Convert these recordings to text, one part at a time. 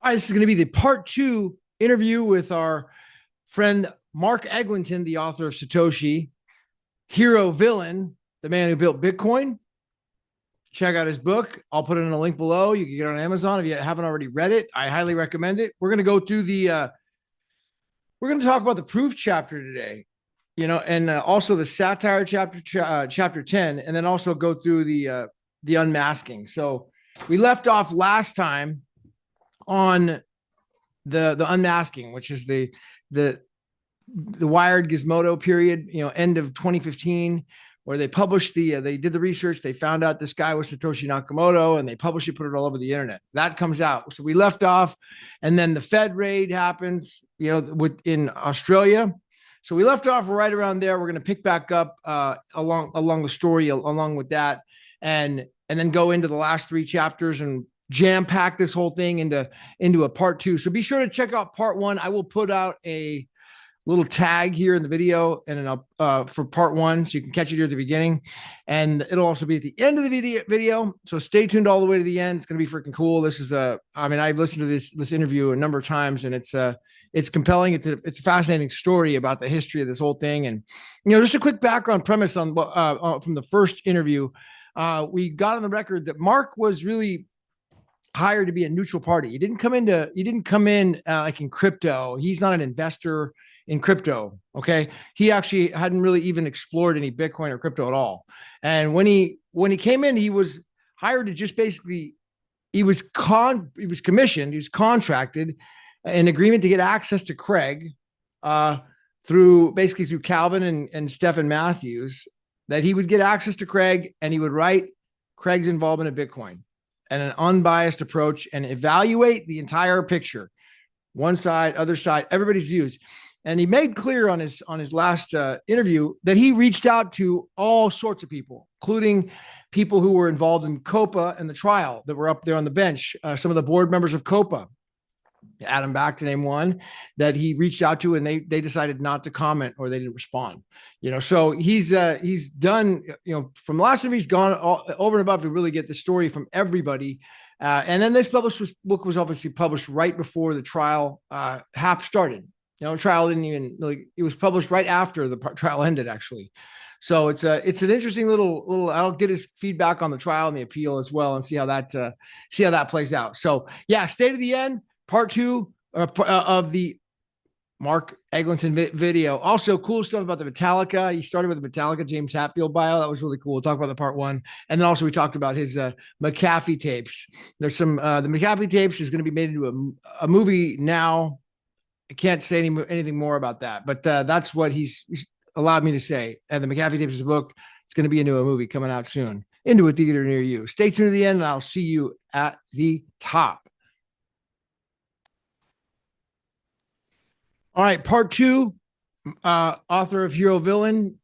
All right, this is going to be the part two interview with our friend Mark Eglinton, the author of Satoshi, Hero Villain, the man who built Bitcoin. Check out his book. I'll put it in a link below. You can get it on Amazon if you haven't already read it. I highly recommend it. We're going to go through we're going to talk about the proof chapter today, and also the satire chapter, chapter 10, and then also go through the unmasking. So we left off last time on the unmasking, which is the Wired Gizmodo period, end of 2015, where they published they did the research, they found out this guy was Satoshi Nakamoto, and they published it, put it all over the internet. That comes out. So we left off, and then the Fed raid happens, in Australia. So we left off right around there. We're going to pick back up along the story, along with that, and then go into the last three chapters and jam pack this whole thing into a part two. So be sure to check out part one. I will put out a little tag here in the video and for part one, so you can catch it here at the beginning, and it'll also be at the end of the video. So stay tuned all the way to the end. It's going to be freaking cool. This is I've listened to this interview a number of times, and it's compelling. It's a fascinating story about the history of this whole thing. And just a quick background premise on from the first interview. We got on the record that Mark was really hired to be a neutral party. He didn't come in like in crypto. He's not an investor in crypto. Okay. He actually hadn't really even explored any Bitcoin or crypto at all. And when he came in, he was hired to just basically, he was commissioned, he was contracted an agreement to get access to Craig, through Calvin and Stephen Matthews, that he would get access to Craig and he would write Craig's involvement in Bitcoin and an unbiased approach and evaluate the entire picture, one side, other side, everybody's views. And he made clear on his last interview that he reached out to all sorts of people, including people who were involved in COPA and the trial that were up there on the bench. Some of the board members of COPA, Adam Back to name one, that he reached out to, and they decided not to comment, or they didn't respond. So he's done, from the last interview, he's gone over and above to really get the story from everybody. And then this book was obviously published right before the trial started. Trial didn't even it was published right after the trial ended, actually. So it's an interesting little. I'll get his feedback on the trial and the appeal as well, and see how that plays out. So yeah, stay to the end. Part two of the Mark Eglinton video. Also, cool stuff about the Metallica. He started with the Metallica James Hetfield bio. That was really cool. We'll talk about the part one. And then also we talked about his McAfee tapes. There's some, the McAfee tapes is going to be made into a movie now. I can't say anything more about that, but that's what he's allowed me to say. And the McAfee tapes is a book. It's going to be into a movie coming out soon, into a theater near you. Stay tuned to the end, and I'll see you at the top. All right, part two, author of Hero Villain,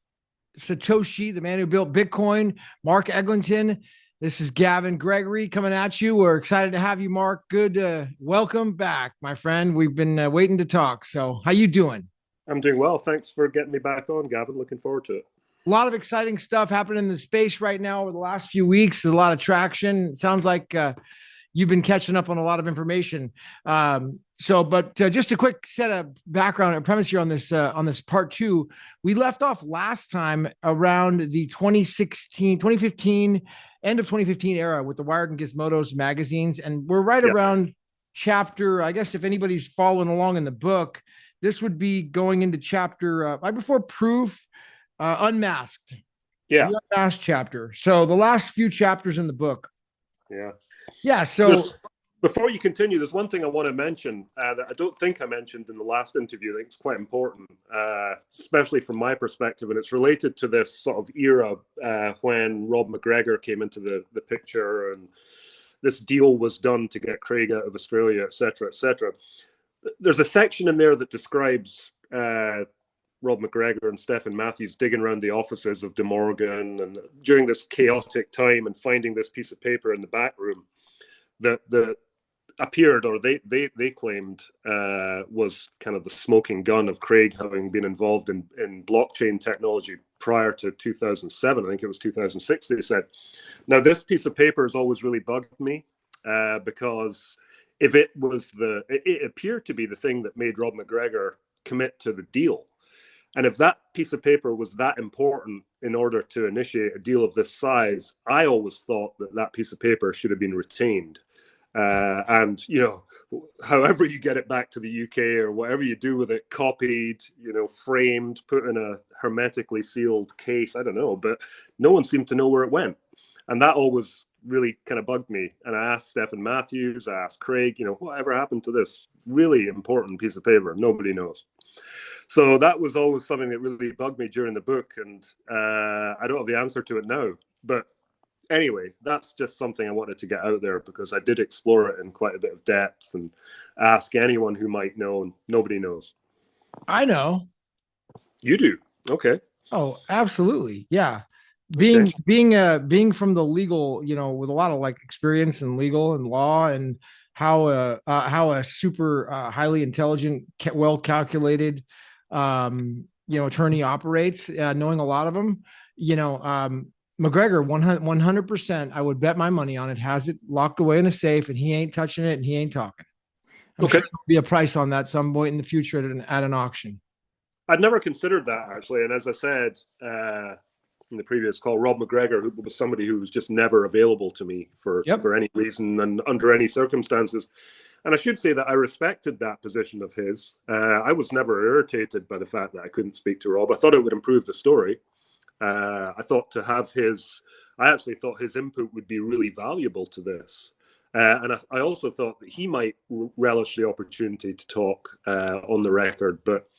Satoshi, the man who built Bitcoin, Mark Eglinton. This is Gavin Gregory coming at you. We're excited to have you, Mark. Good. Welcome back, my friend. We've been waiting to talk. So how you doing? I'm doing well. Thanks for getting me back on, Gavin. Looking forward to it. A lot of exciting stuff happening in the space right now over the last few weeks. There's a lot of traction. It sounds like you've been catching up on a lot of information. But just a quick set of background or premise here on this part two. We left off last time around the 2015, end of 2015 era with the Wired and Gizmodo's magazines. And we're right around chapter, I guess if anybody's following along in the book, this would be going into chapter right before proof, unmasked. Yeah. The unmasked chapter. So the last few chapters in the book. Yeah. Yeah. So before you continue, there's one thing I want to mention that I don't think I mentioned in the last interview. I think it's quite important, especially from my perspective, and it's related to this sort of era when Rob McGregor came into the picture, and this deal was done to get Craig out of Australia, et cetera, et cetera. There's a section in there that describes Rob McGregor and Stephen Matthews digging around the offices of De Morgan and during this chaotic time and finding this piece of paper in the back room that appeared, or they claimed was kind of the smoking gun of Craig having been involved in blockchain technology prior to 2007. I think it was 2006, they said. Now, this piece of paper has always really bugged me because if it was it appeared to be the thing that made Rob McGregor commit to the deal. And if that piece of paper was that important in order to initiate a deal of this size, I always thought that that piece of paper should have been retained. And, you know, however you get it back to the UK or whatever you do with it, copied, you know, framed, put in a hermetically sealed case, I don't know, but no one seemed to know where it went. And that always really kind of bugged me. And I asked Stephen Matthews, I asked Craig, you know, whatever happened to this really important piece of paper? Nobody knows. So that was always something that really bugged me during the book. And I don't have the answer to it now. But anyway, that's just something I wanted to get out there because I did explore it in quite a bit of depth and ask anyone who might know, and nobody knows. I know. You do? Okay. Oh, absolutely. Yeah. Okay. Being from the legal, you know, with a lot of like experience in legal and law and how a super highly intelligent, well calculated, you know, attorney operates, knowing a lot of them, you know, McGregor 100%, I would bet my money on it, has it locked away in a safe and he ain't touching it and he ain't talking. I'm sure there'll be a price on that some point in the future at an auction. I'd never considered that, actually. And as I said in the previous call, Rob McGregor who was somebody who was just never available to me for any reason and under any circumstances. And I should say that I respected that position of his. I was never irritated by the fact that I couldn't speak to Rob. I thought it would improve the story. I thought I actually thought his input would be really valuable to this. And I also thought that he might relish the opportunity to talk on the record, but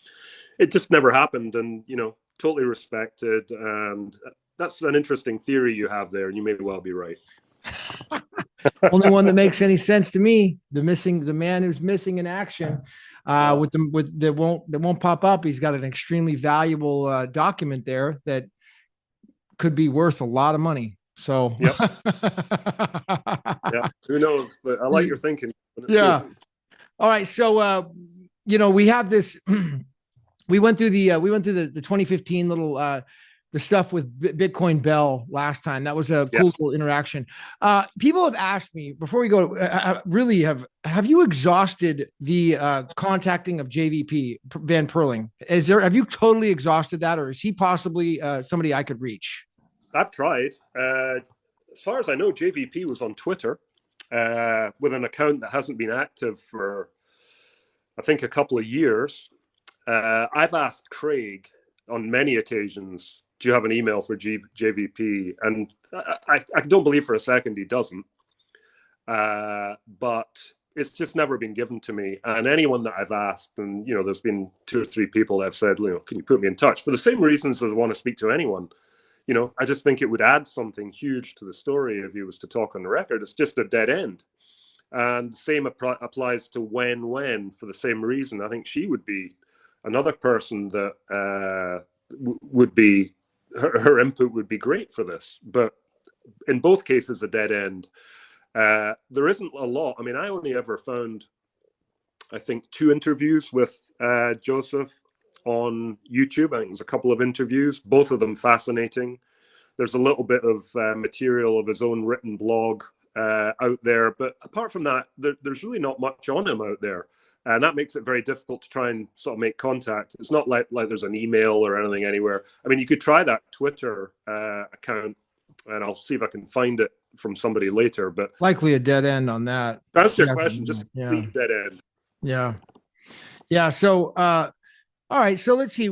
it just never happened. And, you know, totally respected. And that's an interesting theory you have there, and you may well be right. Only one that makes any sense to me. The man who's missing in action, that won't pop up. He's got an extremely valuable document there that could be worth a lot of money. So, yeah, who knows? But I like your thinking. Yeah. Good. All right. So, you know, we have this. We went through the 2015 little the stuff with Bitcoin Bell last time. That was a cool little interaction. People have asked me before we go, really have you exhausted the contacting of JVP Van Perling? Have you totally exhausted that, or is he possibly somebody I could reach? I've tried. As far as I know, JVP was on Twitter with an account that hasn't been active for, I think, a couple of years. I've asked Craig on many occasions, do you have an email for JVP? And I don't believe for a second he doesn't. But it's just never been given to me. And anyone that I've asked, and, you know, there's been 2 or 3 people that have said, you know, can you put me in touch? For the same reasons as I want to speak to anyone. You know, I just think it would add something huge to the story if he was to talk on the record. It's just a dead end. And the same applies to Wen for the same reason. I think she would be another person that would be, her input would be great for this. But in both cases, a dead end. There isn't a lot. I mean, I only ever found, I think, 2 interviews with Joseph on YouTube. I think there's a couple of interviews, both of them fascinating. There's a little bit of material of his own written blog out there. But apart from that, there's really not much on him out there. And that makes it very difficult to try and sort of make contact. It's not like there's an email or anything anywhere. I mean, you could try that Twitter account, and I'll see if I can find it from somebody later. But likely a dead end on that. That's your question. Just complete dead end. Yeah. So, all right. So let's see.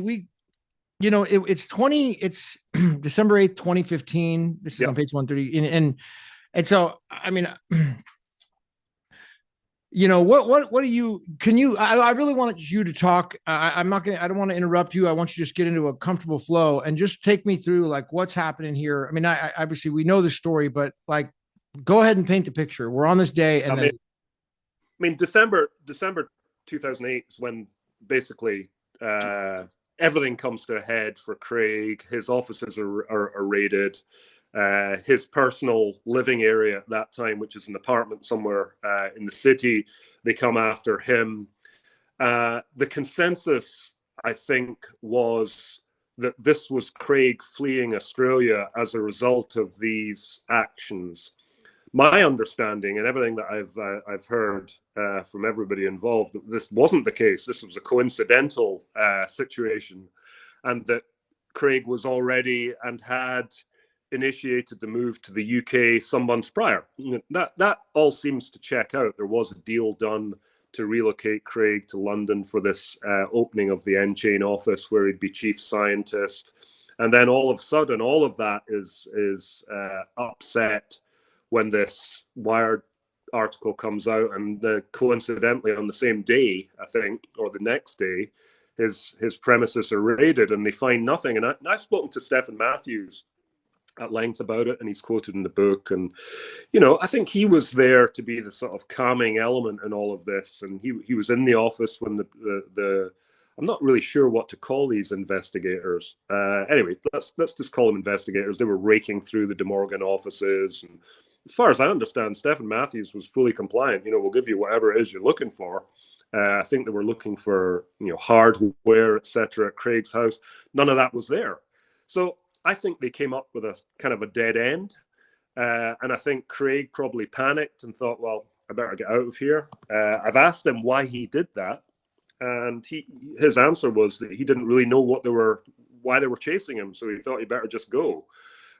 It's December 8th, 2015. This is on page 130. And so, I mean, you know, what do you, I really want you to talk. I don't want to interrupt you. I want you to just get into a comfortable flow and just take me through like what's happening here. I mean, I obviously we know the story, but like, go ahead and paint the picture. We're on this day. And I mean, December 2008 is when basically everything comes to a head for Craig. His offices are raided. His personal living area at that time, which is an apartment somewhere in the city, they come after him. The consensus, I think, was that this was Craig fleeing Australia as a result of these actions. my understanding and everything that I've heard from everybody involved, this wasn't the case. This was a coincidental situation, and that Craig was already and had initiated the move to the UK some months prior. That all seems to check out. There was a deal done to relocate Craig to London for this opening of the N-Chain office, where he'd be chief scientist. And then all of a sudden, all of that is upset when this Wired article comes out, and coincidentally on the same day, I think, or the next day, his premises are raided and they find nothing. And I've spoken to Stephen Matthews at length about it, and he's quoted in the book. And I think he was there to be the sort of calming element in all of this, and he was in the office when the I'm not really sure what to call these investigators. Anyway, let's just call them investigators. They were raking through the De Morgan offices, and as far as I understand, Stephen Matthews was fully compliant. We'll give you whatever it is you're looking for. I think they were looking for hardware, etc. at Craig's house. None of that was there. So I think they came up with a kind of a dead end. And I think Craig probably panicked and thought, well, I better get out of here. I've asked him why he did that. And his answer was that he didn't really know why they were chasing him. So he thought he better just go.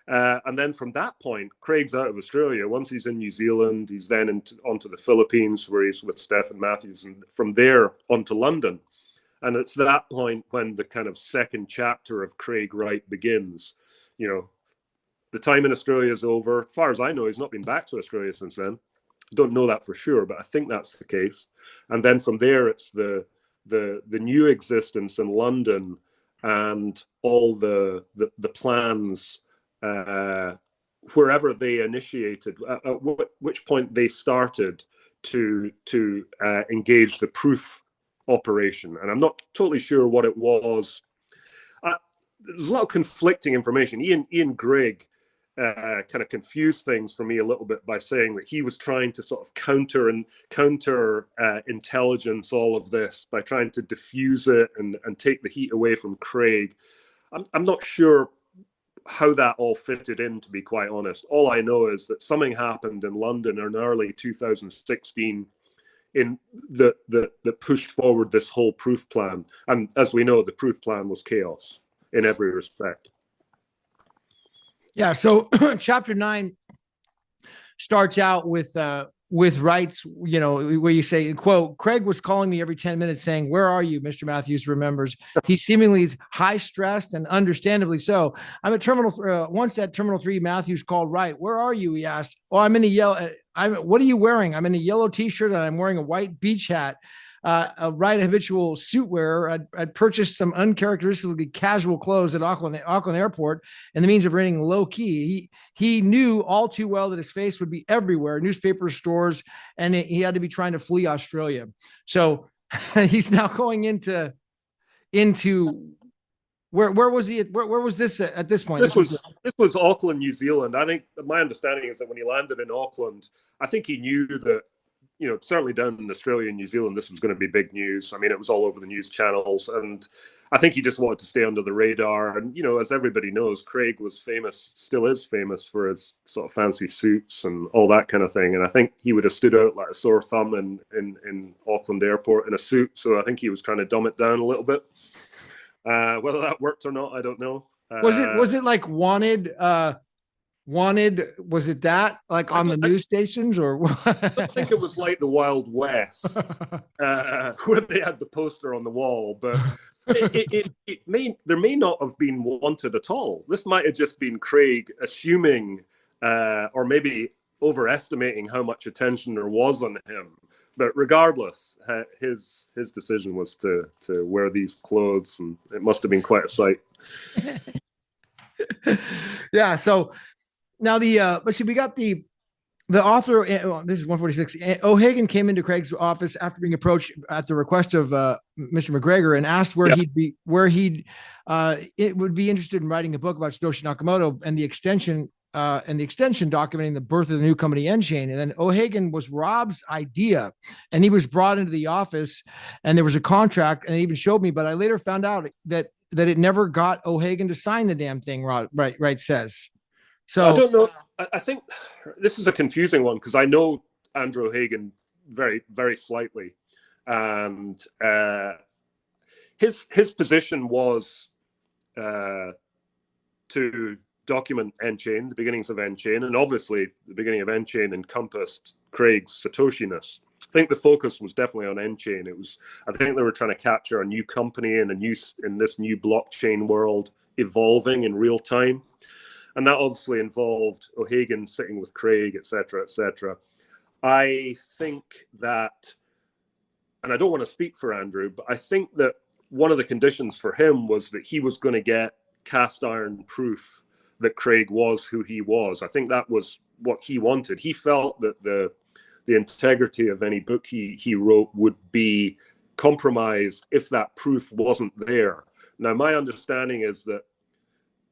And then from that point, Craig's out of Australia. Once he's in New Zealand, he's then onto the Philippines, where he's with Stephen Matthews, and from there onto London. And it's that point when the kind of second chapter of Craig Wright begins. The time in Australia is over. As far as I know, he's not been back to Australia since then. Don't know that for sure, but I think that's the case. And then from there, it's the new existence in London and all the plans wherever they initiated, at which point they started to engage the proof operation. And I'm not totally sure what it was. There's a lot of conflicting information. Ian Grigg kind of confused things for me a little bit by saying that he was trying to sort of counter intelligence all of this by trying to diffuse it and take the heat away from Craig. I'm not sure how that all fitted in, to be quite honest. All I know is that something happened in London in early 2016 that pushed forward this whole proof plan. And as we know, the proof plan was chaos in every respect. Yeah. So chapter 9 starts out with Wright's, where you say, quote, Craig was calling me every 10 minutes saying, where are you? Mr. Matthews remembers. He seemingly is high stressed, and understandably so. I'm at once at Terminal 3, Matthews called Wright. Where are you? He asked. Oh, I'm in a yellow. What are you wearing? I'm in a yellow t-shirt and I'm wearing a white beach hat. A Wright habitual suit wearer. I'd purchased some uncharacteristically casual clothes at Auckland Airport and the means of remaining low key. He knew all too well that his face would be everywhere, newspaper stores, and he had to be trying to flee Australia. So he's now going into where was he? Where was this at this point? This was Auckland, New Zealand. I think my understanding is that when he landed in Auckland, I think he knew that, certainly down in Australia and New Zealand, this was going to be big news. I mean, it was all over the news channels, and I think he just wanted to stay under the radar. And, as everybody knows, Craig was famous, still is famous for his sort of fancy suits and all that kind of thing. And I think he would have stood out like a sore thumb in Auckland Airport in a suit. So I think he was trying to dumb it down a little bit. Whether that worked or not, I don't know. Was it like Wanted? Was it that like on the news stations, or I don't think it was like the Wild West where they had the poster on the wall, but there may not have been Wanted at all. This might have just been Craig assuming or maybe overestimating how much attention there was on him. But regardless, his decision was to wear these clothes, and it must have been quite a sight. Yeah. So now let's see, we got the author. This is 146. O'Hagan came into Craig's office after being approached at the request of Mr. McGregor and asked where it would be interested in writing a book about Satoshi Nakamoto and the extension documenting the birth of the new company N-Chain. And then O'Hagan was Rob's idea, and he was brought into the office, and there was a contract, and it even showed me, but I later found out that it never got O'Hagan to sign the damn thing. Wright says. So I don't know. I think this is a confusing one because I know Andrew Hagen very, very slightly, and his position was to document N-chain, the beginnings of N-chain, and obviously the beginning of N-chain encompassed Craig's Satoshi-ness. I think the focus was definitely on N-chain. I think they were trying to capture a new company in this new blockchain world evolving in real time. And that obviously involved O'Hagan sitting with Craig, et cetera, et cetera. I think that, and I don't want to speak for Andrew, but I think that one of the conditions for him was that he was going to get cast iron proof that Craig was who he was. I think that was what he wanted. He felt that the integrity of any book he wrote would be compromised if that proof wasn't there. Now, my understanding is that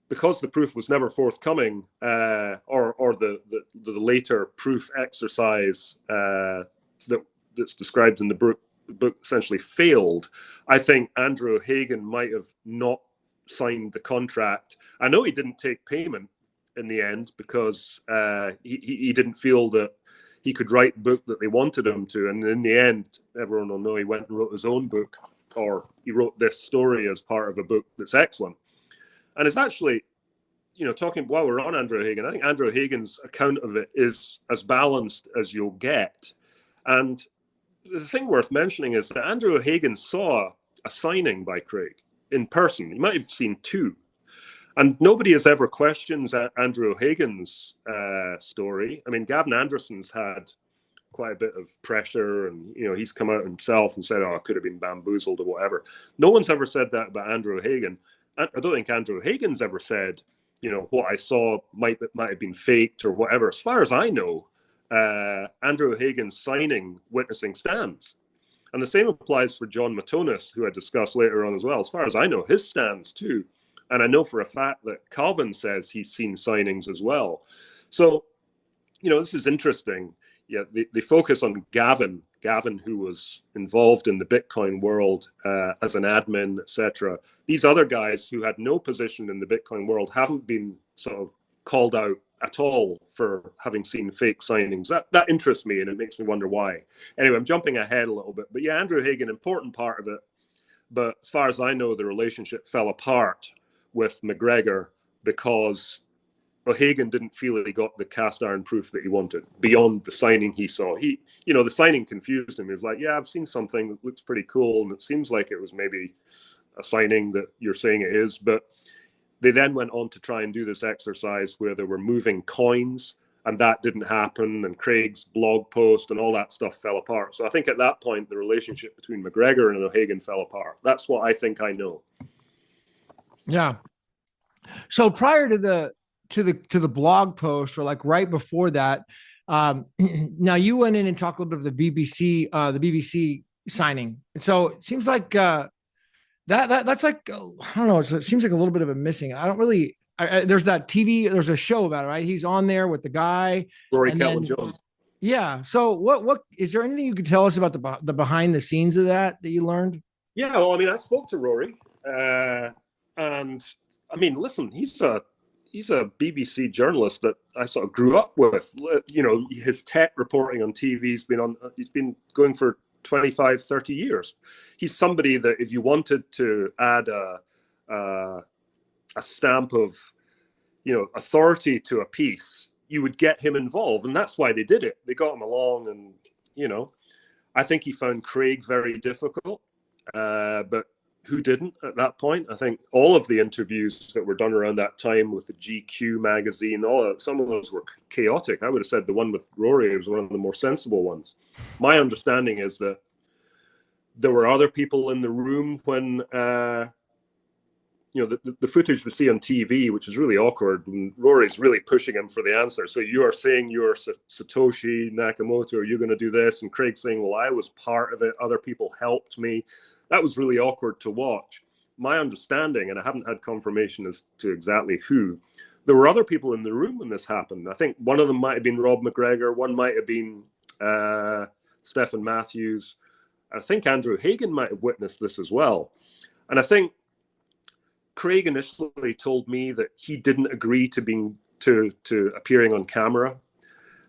because the proof was never forthcoming, or the later proof exercise that's described in the book essentially failed, I think Andrew Hagen might have not signed the contract. I know he didn't take payment in the end because he didn't feel that he could write the book that they wanted him to. And in the end, everyone will know he went and wrote his own book, or he wrote this story as part of a book that's excellent. And it's actually, talking while we're on Andrew Hagen, I think Andrew Hagen's account of it is as balanced as you'll get. And the thing worth mentioning is that Andrew Hagen saw a signing by Craig in person. He might have seen two. And nobody has ever questioned Andrew Hagen's story. I mean, Gavin Anderson's had quite a bit of pressure, and he's come out himself and said, "Oh, it could have been bamboozled" or whatever. No one's ever said that about Andrew Hagen. I don't think Andrew Hagen's ever said, what I saw might have been faked or whatever. As far as I know, Andrew Hagen's signing witnessing stands. And the same applies for John Matonis, who I discuss later on as well. As far as I know, his stands too. And I know for a fact that Calvin says he's seen signings as well. So, this is interesting. Yeah, they focus on Gavin, who was involved in the Bitcoin world as an admin, etc. These other guys who had no position in the Bitcoin world haven't been sort of called out at all for having seen fake signings. That interests me, and it makes me wonder why. Anyway, I'm jumping ahead a little bit. But yeah, Andrew Hagen, important part of it. But as far as I know, the relationship fell apart with McGregor because O'Hagan didn't feel he got the cast iron proof that he wanted beyond the signing he saw. The signing confused him. He was like, "Yeah, I've seen something that looks pretty cool, and it seems like it was maybe a signing that you're saying it is." But they then went on to try and do this exercise where they were moving coins, and that didn't happen. And Craig's blog post and all that stuff fell apart. So I think at that point, the relationship between McGregor and O'Hagan fell apart. That's what I think I know. Yeah. So prior to the blog post, or like right before that, now you went in and talked a little bit of the BBC signing. And so it seems like that's like, I don't know. It seems like a little bit of a missing. I don't really. There's that TV. There's a show about it, right? He's on there with the guy, Rory Kelton-Jones. Yeah. So what is there anything you could tell us about the behind the scenes of that you learned? Yeah. Well, I mean, I spoke to Rory. And I mean, listen, he's a BBC journalist that I sort of grew up with. His tech reporting on TV he's been going for 25, 30 years. He's somebody that if you wanted to add a stamp of, authority to a piece, you would get him involved. And that's why they did it. They got him along. And, I think he found Craig very difficult, but who didn't at that point? I think all of the interviews that were done around that time with the GQ magazine, some of those were chaotic. I would have said the one with Rory was one of the more sensible ones. My understanding is that there were other people in the room when, the footage we see on TV, which is really awkward, and Rory's really pushing him for the answer. So you are saying you're Satoshi Nakamoto, are you going to do this? And Craig saying, well, I was part of it. Other people helped me. That was really awkward to watch. My understanding, and I haven't had confirmation as to exactly who, there were other people in the room when this happened. I think one of them might have been Rob McGregor. One might have been Stephen Matthews. I think Andrew Hagen might have witnessed this as well. And I think Craig initially told me that he didn't agree to to appearing on camera,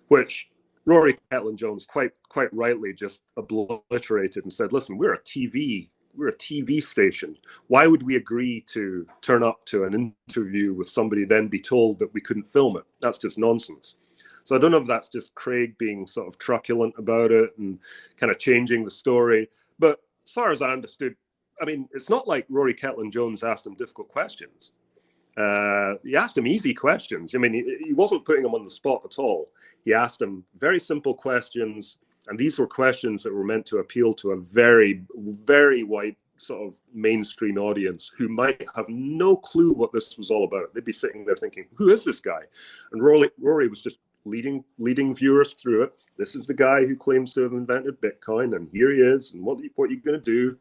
which Rory Cellan-Jones quite rightly just obliterated and said, listen, we're a TV station. Why would we agree to turn up to an interview with somebody, then be told that we couldn't film it? That's just nonsense. So I don't know if that's just Craig being sort of truculent about it and kind of changing the story. But as far as I understood, I mean, it's not like Rory Cellan-Jones asked him difficult questions. He asked him easy questions. I mean, he wasn't putting him on the spot at all. He asked him very simple questions, and these were questions that were meant to appeal to a very, very wide sort of mainstream audience who might have no clue what this was all about. They'd be sitting there thinking, who is this guy? And Rory was just leading viewers through it. This is the guy who claims to have invented Bitcoin, and here he is, and what are you going to do?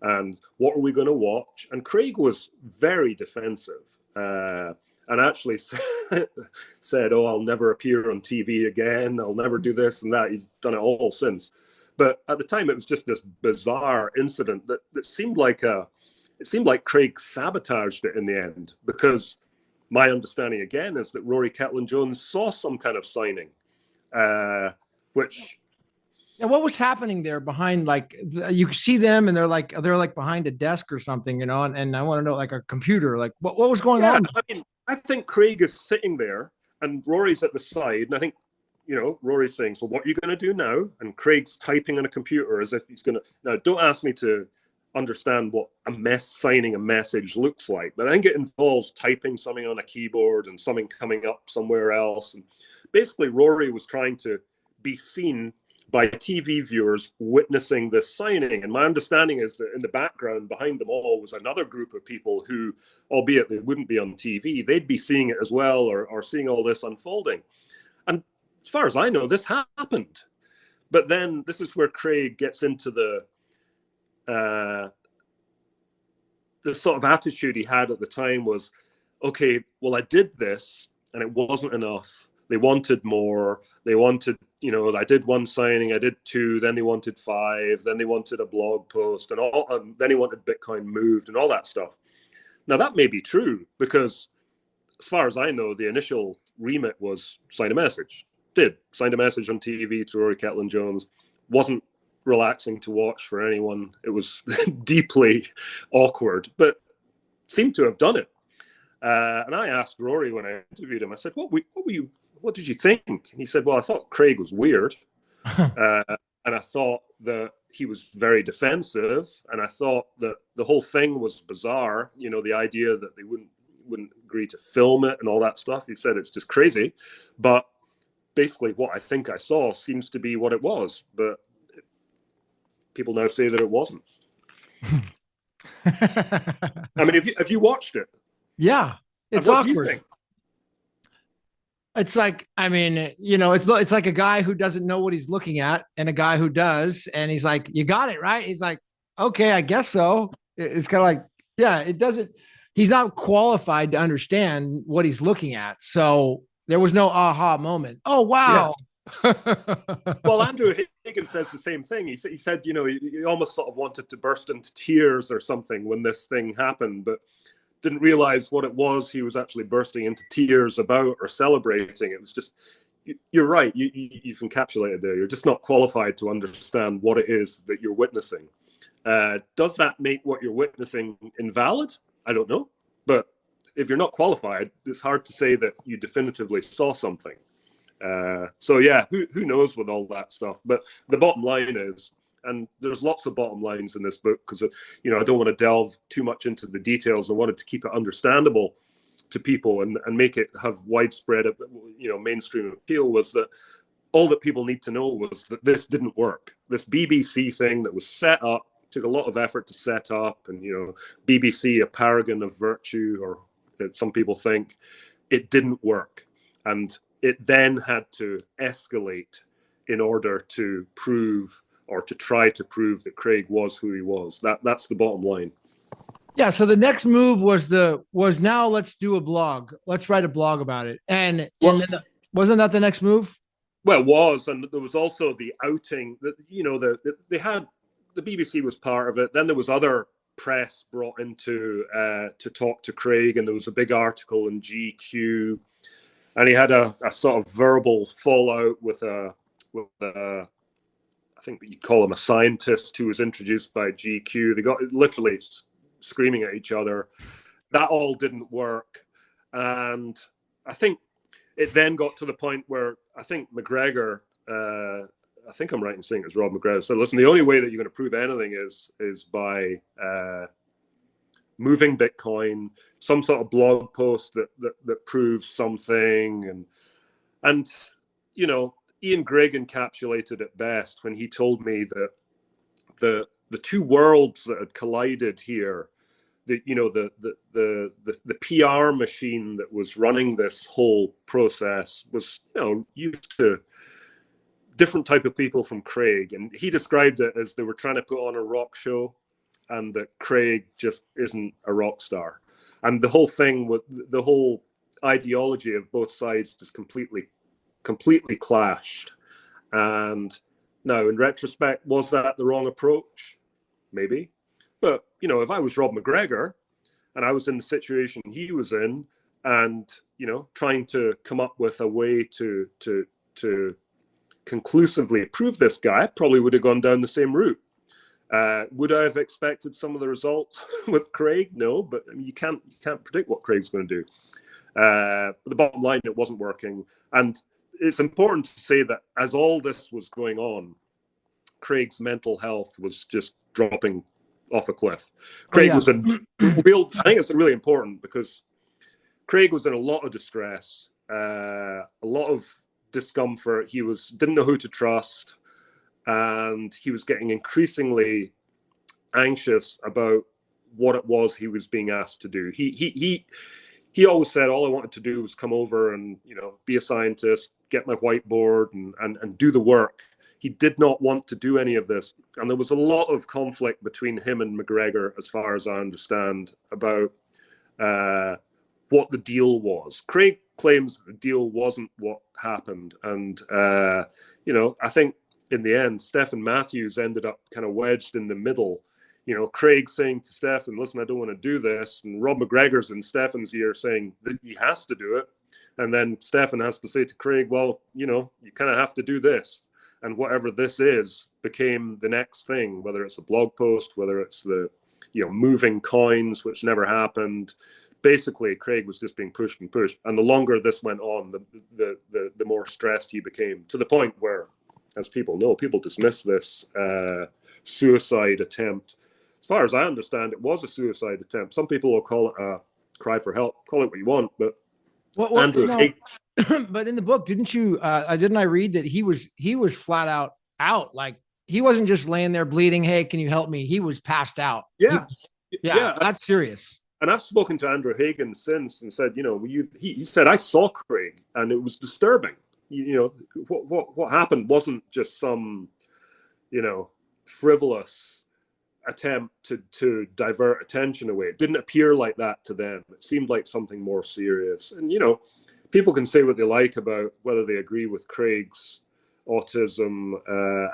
And what are we going to watch? And Craig was very defensive and actually said, oh, I'll never appear on TV again. I'll never do this and that. He's done it all since. But at the time, it was just this bizarre incident that seemed like Craig sabotaged it in the end, because my understanding, again, is that Rory Cellan-Jones saw some kind of signing, which... And what was happening there behind, like, you could see them and they're like behind a desk or something, and I want to know, like, a computer, like what was going on? I mean, I think Craig is sitting there and Rory's at the side, and I think, Rory's saying, so what are you going to do now? And Craig's typing on a computer as if he's going to, now don't ask me to understand what signing a message looks like, but I think it involves typing something on a keyboard and something coming up somewhere else. And basically Rory was trying to be seen by TV viewers witnessing this signing. And my understanding is that in the background behind them all was another group of people who, albeit they wouldn't be on TV, they'd be seeing it as well, or seeing all this unfolding. And as far as I know, this happened. But then this is where Craig gets into the sort of attitude he had at the time was, okay, well, I did this and it wasn't enough. They wanted more. They wanted, I did one signing, I did two, then they wanted 5, then they wanted a blog post, and then he wanted Bitcoin moved and all that stuff. Now, that may be true, because as far as I know, the initial remit was sign a message. Signed a message on TV to Rory Cellan-Jones. Wasn't relaxing to watch for anyone. It was deeply awkward, but seemed to have done it. And I asked Rory when I interviewed him, I said, what did you think? And he said, well, I thought Craig was weird. And I thought that he was very defensive. And I thought that the whole thing was bizarre. The idea that they wouldn't agree to film it and all that stuff. He said it's just crazy. But basically what I think I saw seems to be what it was. But people now say that it wasn't. I mean, have you watched it? Yeah, it's awkward. It's like, I mean, it's like a guy who doesn't know what he's looking at and a guy who does. And he's like, you got it, right? He's like, okay, I guess so. It's kind of like, yeah, he's not qualified to understand what he's looking at. So there was no aha moment. Oh, wow. Yeah. Well, Andrew Higgins says the same thing. He said, he almost sort of wanted to burst into tears or something when this thing happened, but didn't realize what it was he was actually bursting into tears about or celebrating. It was just, you're right, you've encapsulated there. You're just not qualified to understand what it is that you're witnessing. Does that make what you're witnessing invalid? I don't know. But if you're not qualified, it's hard to say that you definitively saw something. So yeah, who knows with all that stuff. But the bottom line is, and there's lots of bottom lines in this book because, I don't want to delve too much into the details. I wanted to keep it understandable to people and make it have widespread, mainstream appeal, was that all that people need to know was that this didn't work. This BBC thing that was set up, took a lot of effort to set up, and, BBC, a paragon of virtue, or some people think, it didn't work. And it then had to escalate in order to prove, or to try to prove, that Craig was who he was. That's the bottom line. Yeah. So the next move was now let's do a blog. Let's write a blog about it. And then, wasn't that the next move? Well, it was, and there was also the outing that they had. The BBC was part of it. Then there was other press brought into to talk to Craig, and there was a big article in GQ. and he had a sort of verbal fallout with a I think you call him a scientist who was introduced by GQ. They got literally screaming at each other. That all didn't work. And I think it then got to the point where I think McGregor, I think I'm right in saying it was Rob McGregor. So listen, the only way that you're going to prove anything is by moving Bitcoin, some sort of blog post that proves something. And you know, Ian Grigg encapsulated it best when he told me that the two worlds that had collided here, the PR machine that was running this whole process was, you know, used to different type of people from Craig, and he described it as they were trying to put on a rock show, and that Craig just isn't a rock star, and the whole thing with the whole ideology of both sides just completely clashed. And now, in retrospect, was that the wrong approach? Maybe. But, you know, if I was Rob McGregor and I was in the situation he was in and, you know, trying to come up with a way to conclusively prove this guy, I probably would have gone down the same route. Would I have expected some of the results with Craig? No, but I mean, you can't predict what Craig's going to do. But the bottom line, it wasn't working. And it's important to say that as all this was going on, Craig's mental health was just dropping off a cliff. Craig was in real, I think it's really important because Craig was in a lot of distress, a lot of discomfort. He didn't know who to trust, and he was getting increasingly anxious about what it was he was being asked to do. He always said all I wanted to do was come over and, you know, be a scientist, get my whiteboard and do the work. He did not want to do any of this. And there was a lot of conflict between him and McGregor, as far as I understand, about what the deal was. Craig claims that the deal wasn't what happened. And, you know, I think in the end, Stephen Matthews ended up kind of wedged in the middle. You know, Craig saying to Stephen, listen, I don't want to do this. And Rob McGregor's in Stephen's ear saying that he has to do it. And then Stephen has to say to Craig, well, you know, you kind of have to do this. And whatever this is became the next thing, whether it's a blog post, whether it's the, you know, moving coins, which never happened. Basically, Craig was just being pushed and pushed. And the longer this went on, the more stressed he became, to the point where, as people know, people dismiss this suicide attempt. As far as I understand, it was a suicide attempt. Some people will call it a cry for help. Call it what you want, but Andrew, but in the book, didn't I read that he was flat out, like he wasn't just laying there bleeding. Hey, can you help me? He was passed out. Yeah, That's serious. And I've spoken to Andrew Hagen since and said, you know, he said I saw Craig and it was disturbing. You know, what happened wasn't just some, you know, frivolous attempt to divert attention away. It didn't appear like that to them. It seemed like something more serious. And, you know, people can say what they like about whether they agree with Craig's autism,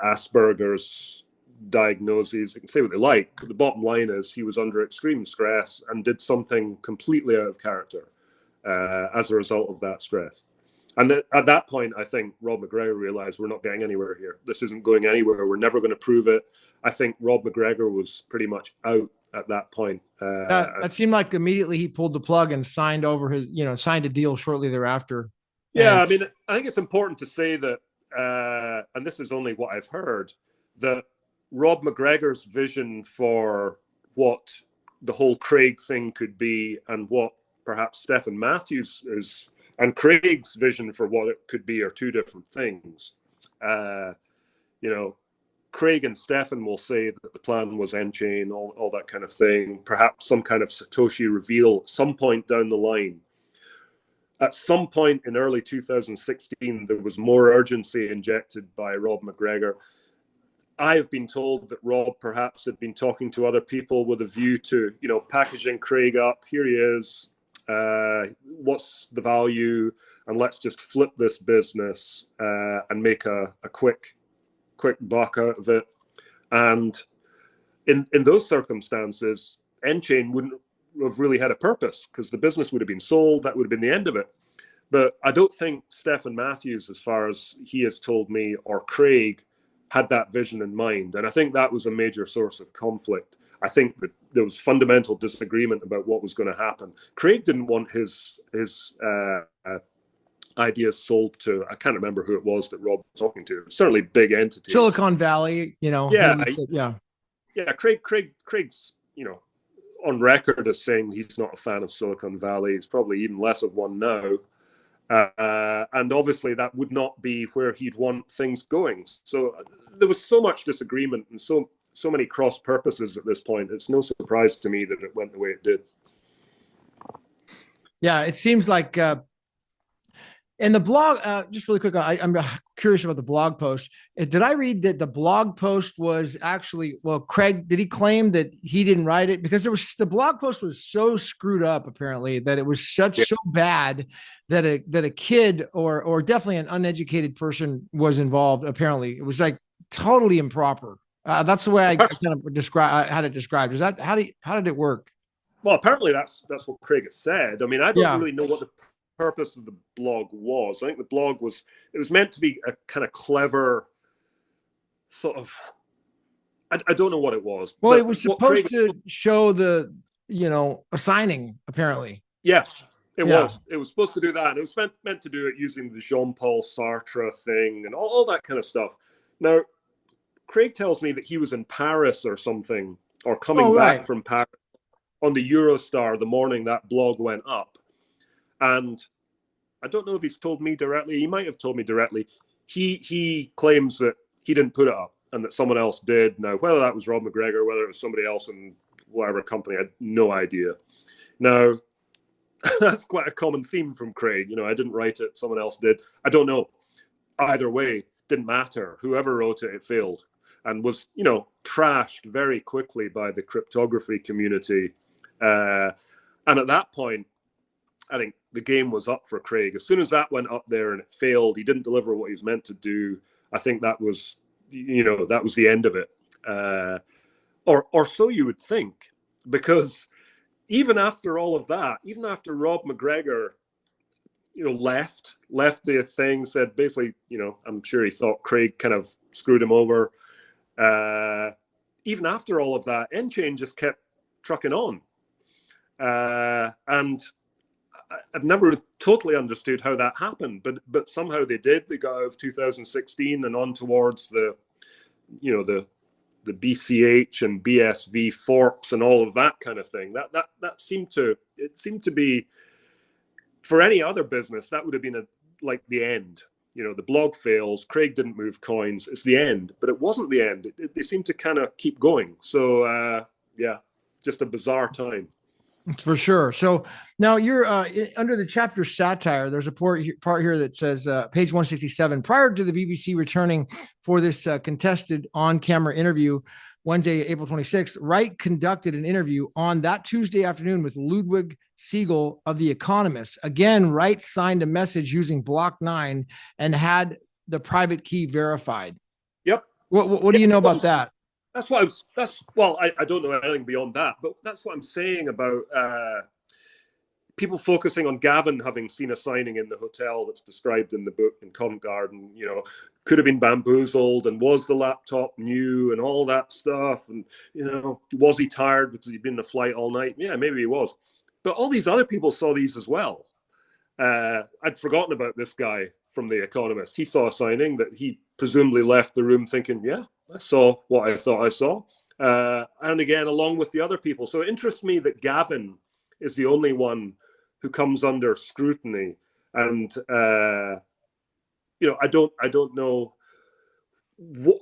Asperger's diagnoses. They can say what they like, but the bottom line is he was under extreme stress and did something completely out of character as a result of that stress. And at that point, I think Rob McGregor realized we're not getting anywhere here. This isn't going anywhere. We're never going to prove it. I think Rob McGregor was pretty much out at that point. That seemed like immediately he pulled the plug and signed a deal shortly thereafter. Yeah, I mean, I think it's important to say that, and this is only what I've heard, that Rob McGregor's vision for what the whole Craig thing could be and what perhaps Stephen Matthews is and Craig's vision for what it could be are two different things. You know, Craig and Stephen will say that the plan was N-chain, all that kind of thing, perhaps some kind of Satoshi reveal at some point down the line. At some point in early 2016, there was more urgency injected by Rob McGregor. I have been told that Rob perhaps had been talking to other people with a view to, you know, packaging Craig up. Here he is. What's the value? And let's just flip this business and make a quick buck out of it. And in those circumstances, N-chain wouldn't have really had a purpose because the business would have been sold. That would have been the end of it. But I don't think Stephen Matthews, as far as he has told me, or Craig, had that vision in mind. And I think that was a major source of conflict. I think that there was fundamental disagreement about what was going to happen. Craig didn't want his ideas sold to, I can't remember who it was that Rob was talking to. Certainly big entities. Silicon Valley, Yeah, yeah. Yeah, Craig's, on record as saying he's not a fan of Silicon Valley. He's probably even less of one now. And obviously that would not be where he'd want things going. So there was so much disagreement and so many cross purposes at this point. It's no surprise to me that it went the way it did. Yeah, it seems like and the blog, just really quick, I'm curious about the blog post. Did I read that the blog post was actually, well, Craig, did he claim that he didn't write it? Because the blog post was so screwed up, apparently, that it was so bad that a kid or definitely an uneducated person was involved. Apparently, it was like totally improper. That's the way I kind of had it described. Is that how did it work? Well, apparently that's what Craig had said. I mean, I don't really know what the purpose of the blog was. I think the blog was meant to be a kind of clever sort of, I don't know what it was. Well, it was supposed to show the, a signing, apparently. Yeah, it was. It was supposed to do that. And it was meant to do it using the Jean-Paul Sartre thing and all that kind of stuff. Now, Craig tells me that he was in Paris or something, or coming back from Paris on the Eurostar the morning that blog went up. And I don't know if he's told me directly. He might have told me directly. He claims that he didn't put it up and that someone else did. Now, whether that was Rob McGregor, whether it was somebody else in whatever company, I had no idea. Now, that's quite a common theme from Craig. I didn't write it, someone else did. I don't know. Either way, didn't matter. Whoever wrote it, it failed and was, trashed very quickly by the cryptography community. And at that point, I think the game was up for Craig. As soon as that went up there and it failed, he didn't deliver what he was meant to do. I think that was, that was the end of it. Or so you would think, because even after all of that, even after Rob McGregor, left the thing, said basically, I'm sure he thought Craig kind of screwed him over. Even after all of that, nChain just kept trucking on. And I've never totally understood how that happened, but somehow they did. They got out of 2016 and on towards the BCH and BSV forks and all of that kind of thing. That seemed to be, for any other business, that would have been like the end. The blog fails. Craig didn't move coins. It's the end, but it wasn't the end. They seemed to kind of keep going. So just a bizarre time. For sure. So now you're under the chapter satire. There's a part here that says, page 167, prior to the BBC returning for this contested on-camera interview, Wednesday, April 26th, Wright conducted an interview on that Tuesday afternoon with Ludwig Siegel of The Economist. Again, Wright signed a message using Block 9 and had the private key verified. Yep. What do you know about that? I don't know anything beyond that, but that's what I'm saying about people focusing on Gavin having seen a signing in the hotel that's described in the book in Covent Garden, could have been bamboozled, and was the laptop new and all that stuff, and was he tired because he'd been in a flight all night? Yeah, maybe he was, but all these other people saw these as well. I'd forgotten about this guy from The Economist. He saw a signing that he presumably left the room thinking, yeah, I saw what I thought I saw. And again, along with the other people. So it interests me that Gavin is the only one who comes under scrutiny. And, I don't know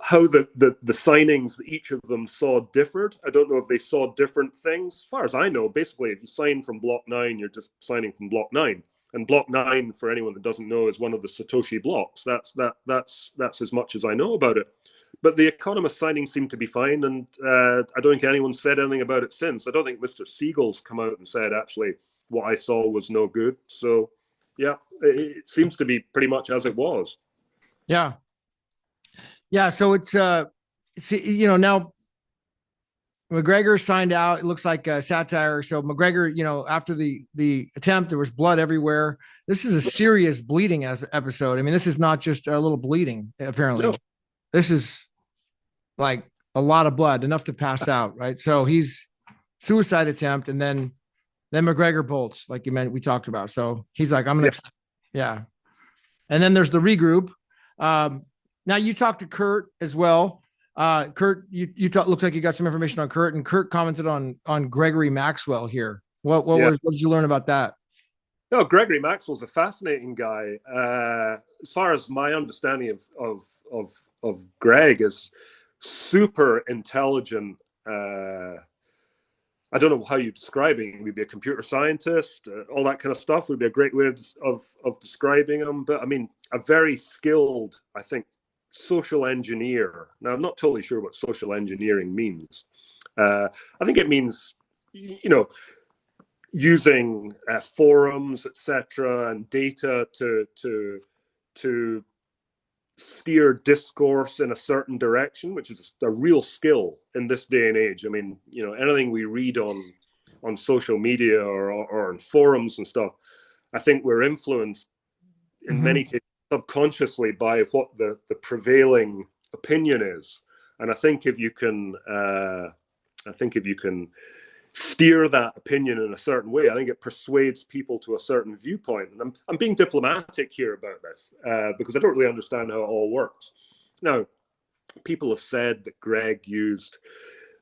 how the signings that each of them saw differed. I don't know if they saw different things. As far as I know, basically, if you sign from Block 9, you're just signing from Block 9. And Block 9, for anyone that doesn't know, is one of the Satoshi blocks. That's as much as I know about it. But the Economist signing seemed to be fine, and I don't think anyone's said anything about it since. I don't think Mr. Siegel's come out and said, actually, what I saw was no good. So, yeah, it seems to be pretty much as it was. Yeah. Yeah, so it's now McGregor signed out. It looks like a satire. So McGregor, after the attempt, there was blood everywhere. This is a serious bleeding episode. I mean, this is not just a little bleeding. Apparently, No. this is like a lot of blood, enough to pass out. Right. So he's suicide attempt, and then McGregor bolts, like you meant we talked about. So he's like, I'm gonna, yeah. And then there's the regroup. Now you talked to Kurt as well. Kurt, looks like you got some information on Kurt, and Kurt commented on Gregory Maxwell here. What did you learn about that? No, Gregory Maxwell's a fascinating guy. As far as my understanding of Greg is super intelligent. I don't know how you describe him. We'd be a computer scientist, all that kind of stuff would be a great way of describing him. But I mean, a very skilled, I think, social engineer. Now, I'm not totally sure what social engineering means. I think it means, using forums, etc., and data to steer discourse in a certain direction, which is a real skill in this day and age. I mean, anything we read on social media or on forums and stuff, I think we're influenced in many cases subconsciously by what the prevailing opinion is. And I think if you can steer that opinion in a certain way, I think it persuades people to a certain viewpoint. And I'm being diplomatic here about this because I don't really understand how it all works. Now, people have said that Greg used,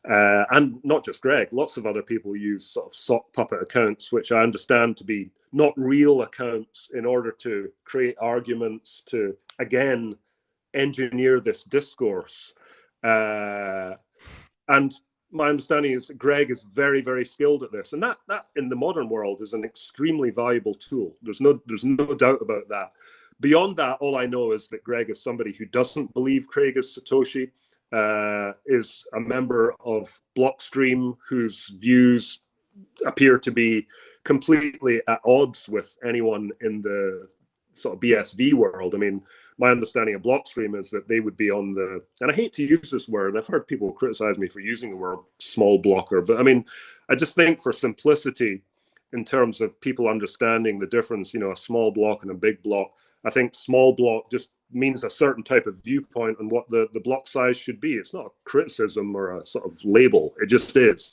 and not just Greg, lots of other people use sort of sock puppet accounts, which I understand to be not real accounts, in order to create arguments to, again, engineer this discourse. And my understanding is that Greg is very, very skilled at this, and that in the modern world is an extremely valuable tool. There's no doubt about that. Beyond that, all I know is that Greg is somebody who doesn't believe Craig is Satoshi, is a member of Blockstream, whose views appear to be completely at odds with anyone in the sort of BSV world. I mean, my understanding of Blockstream is that they would be on the, and I hate to use this word, I've heard people criticize me for using the word small blocker, but I mean, I just think for simplicity, in terms of people understanding the difference, a small block and a big block, I think small block just means a certain type of viewpoint on what the block size should be. It's not a criticism or a sort of label, it just is.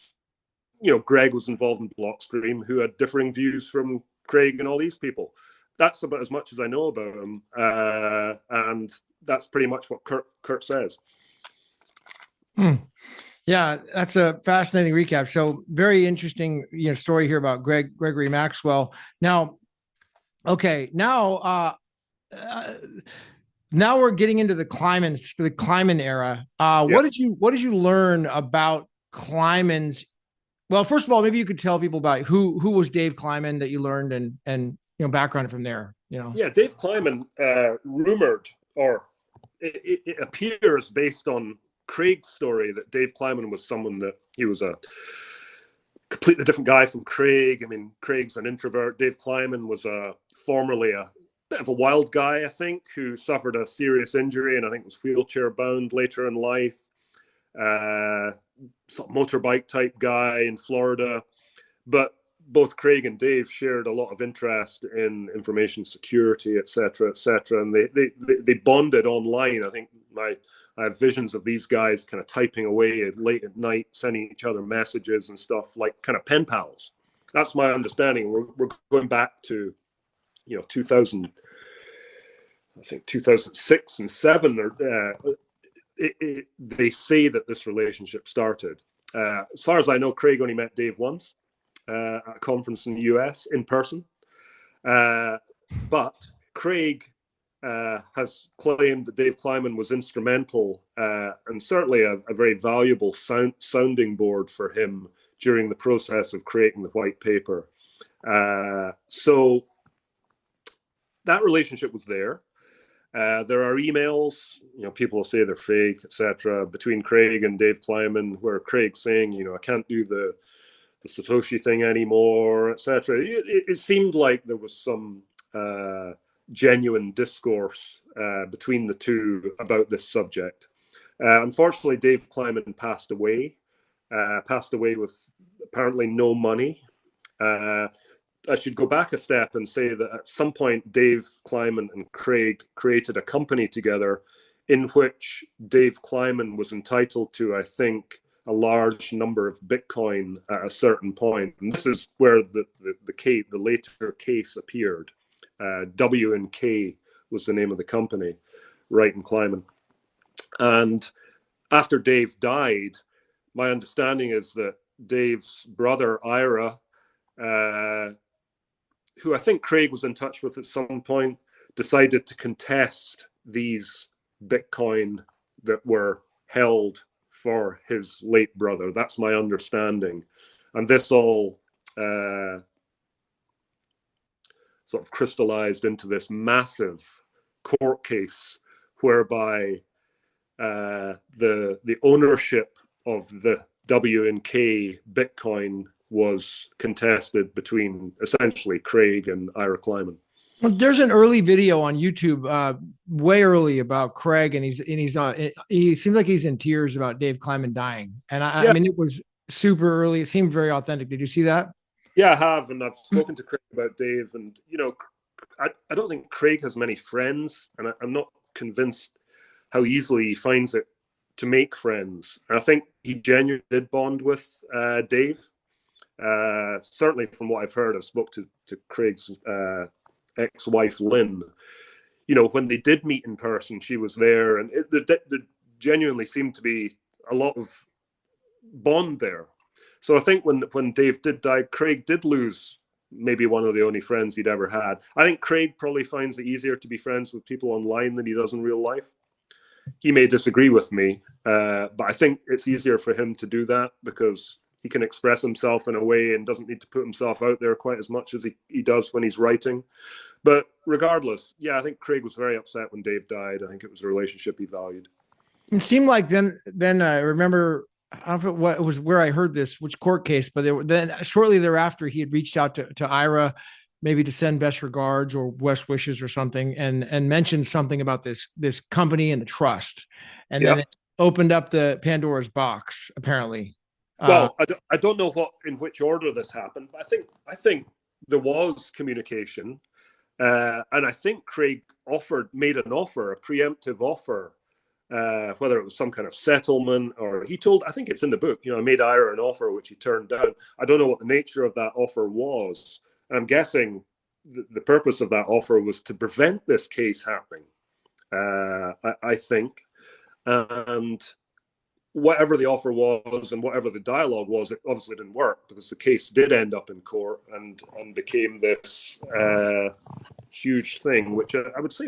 Greg was involved in Blockstream, who had differing views from Craig and all these people. That's about as much as I know about him, and that's pretty much what Kurt says. Yeah, that's a fascinating recap. So very interesting, story here about Gregory Maxwell. Now, okay, now we're getting into the Kleiman era. What did you learn about Kleiman's? Well, first of all, maybe you could tell people about who was Dave Kleiman that you learned, and background from there. Yeah, Dave Kleiman, rumored, or it appears based on Craig's story, that Dave Kleiman was someone that he was a completely different guy from Craig. I mean, Craig's an introvert. Dave Kleiman was formerly a bit of a wild guy, I think, who suffered a serious injury and I think was wheelchair bound later in life. Sort of motorbike type guy in Florida. But both Craig and Dave shared a lot of interest in information security, et cetera, and they bonded online. I think I have visions of these guys kind of typing away late at night, sending each other messages and stuff, like kind of pen pals. That's my understanding. We're going back to 2000, I think 2006 and 2007. They say that this relationship started. As far as I know, Craig only met Dave once. At a conference in the US in person. But Craig has claimed that Dave Kleiman was instrumental and certainly a very valuable sounding board for him during the process of creating the white paper. So that relationship was there. There are emails, people will say they're fake, etc., between Craig and Dave Kleiman, where Craig's saying, I can't do the Satoshi thing anymore, etc. It seemed like there was some genuine discourse between the two about this subject. Unfortunately, Dave Kleiman passed away passed away with apparently no money. I should go back a step and say that at some point, Dave Kleiman and Craig created a company together in which Dave Kleiman was entitled to, I think, a large number of Bitcoin at a certain point. And this is where the later case appeared. W&K was the name of the company, Wright and Kleiman. And after Dave died, my understanding is that Dave's brother, Ira, who I think Craig was in touch with at some point, decided to contest these Bitcoin that were held for his late brother. That's my understanding. And this all sort of crystallized into this massive court case whereby the ownership of the W&K Bitcoin was contested between essentially Craig and Ira Kleiman. Well, there's an early video on YouTube, way early, about Craig, and he seems like he's in tears about Dave Kleiman dying. And I mean, it was super early. It seemed very authentic. Did you see that? Yeah, I have, and I've spoken to Craig about Dave, and I don't think Craig has many friends, and I'm not convinced how easily he finds it to make friends. And I think he genuinely did bond with Dave. Certainly, from what I've heard, I spoke to Craig's ex-wife Lynn. When they did meet in person, she was there, and there genuinely seemed to be a lot of bond there. So I think when Dave did die, Craig did lose maybe one of the only friends he'd ever had. I think Craig probably finds it easier to be friends with people online than he does in real life. He may disagree with me, but I think it's easier for him to do that because he can express himself in a way and doesn't need to put himself out there quite as much as he does when he's writing. But regardless, yeah, I think Craig was very upset when Dave died. I think it was a relationship he valued. It seemed like then I remember, I don't know what it was, where I heard this, which court case, but then shortly thereafter, he had reached out to Ira, maybe to send best regards or best wishes or something, and mentioned something about this company and the trust. And then it opened up the Pandora's box, apparently. Well, I don't know in which order this happened, but I think there was communication, and I think Craig made an offer, a preemptive offer, whether it was some kind of settlement or I think it's in the book, I made Ira an offer which he turned down. I don't know what the nature of that offer was. And I'm guessing the purpose of that offer was to prevent this case happening, I think. And whatever the offer was and whatever the dialogue was, it obviously didn't work because the case did end up in court and became this huge thing, which I would say,